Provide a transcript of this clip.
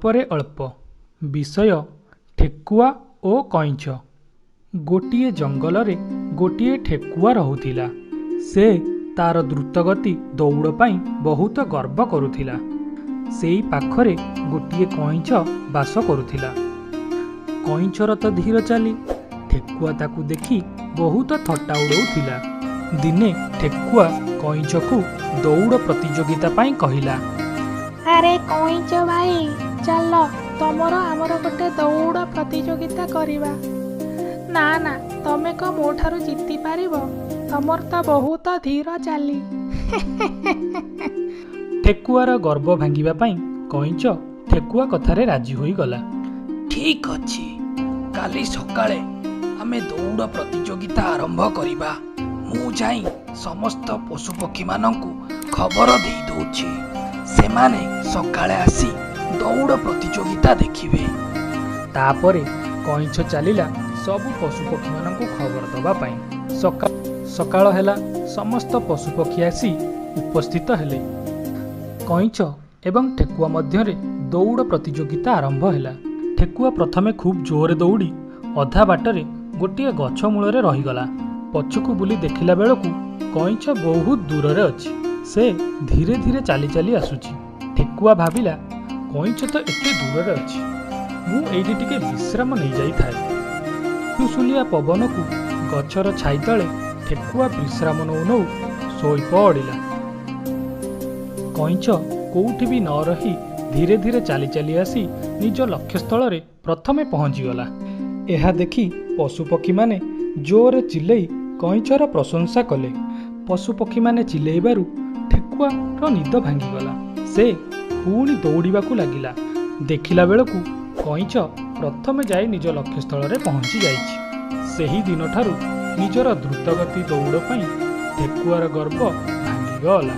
ଅଳ୍ପରେ ଅଳ୍ପ। ବିଷୟ ଠେକୁଆ ଓ କଇଁଛ। ଗୋଟିଏ ଜଙ୍ଗଲରେ ଗୋଟିଏ ଠେକୁଆ ରହୁଥିଲା। ସେ ତାର ଦ୍ରୁତଗତି ଦୌଡ଼ ପାଇଁ ବହୁତ ଗର୍ବ କରୁଥିଲା। ସେଇ ପାଖରେ ଗୋଟିଏ କଇଁଛ ବାସ କରୁଥିଲା। କଇଁଛର ତ ଧୀର ଚାଲି। ଠେକୁଆ ତାକୁ ଦେଖି ବହୁତ ଥଟ୍ଟା ଉଡ଼ଉଥିଲା। ଦିନେ ଠେକୁଆ କଇଁଛକୁ ଦୌଡ଼ ପ୍ରତିଯୋଗିତା ପାଇଁ କହିଲା, ଆରେ କଇଁଛ ଭାଇ, ଚାଲ ତମର ଆମର ଗୋଟେ ଦୌଡ଼ ପ୍ରତିଯୋଗିତା କରିବା। ନା ନା, ତମେ କଣ ମୋ ଠାରୁ ଜିତି ପାରିବ? ତମର ତ ବହୁତ ଧୀର ଚାଲି। ଠେକୁଆର ଗର୍ବ ଭାଙ୍ଗିବା ପାଇଁ କଇଁଛ ଠେକୁଆ କଥାରେ ରାଜି ହୋଇଗଲା। ଠିକ୍ ଅଛି, କାଲି ସକାଳେ ଆମେ ଦୌଡ଼ ପ୍ରତିଯୋଗିତା ଆରମ୍ଭ କରିବା। ମୁଁ ଯାଇ ସମସ୍ତ ପଶୁପକ୍ଷୀମାନଙ୍କୁ ଖବର ଦେଇ ଦଉଛି। ସେମାନେ ସକାଳେ ଆସି ଦୌଡ଼ ପ୍ରତିଯୋଗିତା ଦେଖିବେ। ତାପରେ କଇଁଛ ଚାଲିଲା ସବୁ ପଶୁପକ୍ଷୀମାନଙ୍କୁ ଖବର ଦେବା ପାଇଁ। ସକାଳ ହେଲା, ସମସ୍ତ ପଶୁପକ୍ଷୀ ଆସି ଉପସ୍ଥିତ ହେଲେ। କଇଁଛ ଏବଂ ଠେକୁଆ ମଧ୍ୟରେ ଦୌଡ଼ ପ୍ରତିଯୋଗିତା ଆରମ୍ଭ ହେଲା। ଠେକୁଆ ପ୍ରଥମେ ଖୁବ୍ ଜୋରରେ ଦୌଡ଼ି ଅଧା ବାଟରେ ଗୋଟିଏ ଗଛ ମୂଳରେ ରହିଗଲା। ପଛକୁ ବୁଲି ଦେଖିଲା ବେଳକୁ କଇଁଛ ବହୁତ ଦୂରରେ ଅଛି। ସେ ଧୀରେ ଧୀରେ ଚାଲି ଚାଲି ଆସୁଛି। ଠେକୁଆ ଭାବିଲା, କଇଁଛ ତ ଏତେ ଦୂରରେ ଅଛି, ମୁଁ ଏଇଠି ଟିକେ ବିଶ୍ରାମ ନେଇଯାଇଥାଏ। ସୁଲସୁଲିଆ ପବନକୁ ଗଛର ଛାଇ ତଳେ ଠେକୁଆ ବିଶ୍ରାମ ନେଉ ନେଉ ଶୋଇପଡ଼ିଲା। କଇଁଛ କୋଉଠି ବି ନ ରହି ଧୀରେ ଧୀରେ ଚାଲି ଚାଲି ଆସି ନିଜ ଲକ୍ଷ୍ୟସ୍ଥଳରେ ପ୍ରଥମେ ପହଞ୍ଚିଗଲା। ଏହା ଦେଖି ପଶୁପକ୍ଷୀମାନେ ଜୋରରେ ଚିଲେଇ କଇଁଛର ପ୍ରଶଂସା କଲେ। ପଶୁପକ୍ଷୀମାନେ ଚିଲେଇବାରୁ ଠେକୁଆର ନିଦ ଭାଙ୍ଗିଗଲା। ସେ ପୁଣି ଦୌଡ଼ିବାକୁ ଲାଗିଲା। ଦେଖିଲା ବେଳକୁ କଇଁଛ ପ୍ରଥମେ ଯାଇ ନିଜ ଲକ୍ଷ୍ୟସ୍ଥଳରେ ପହଞ୍ଚି ଯାଇଛି। ସେହି ଦିନଠାରୁ ନିଜର ଦ୍ରୁତଗତି ଦୌଡ଼ ପାଇଁ ଠେକୁଆର ଗର୍ବ ଭାଙ୍ଗିଗଲା।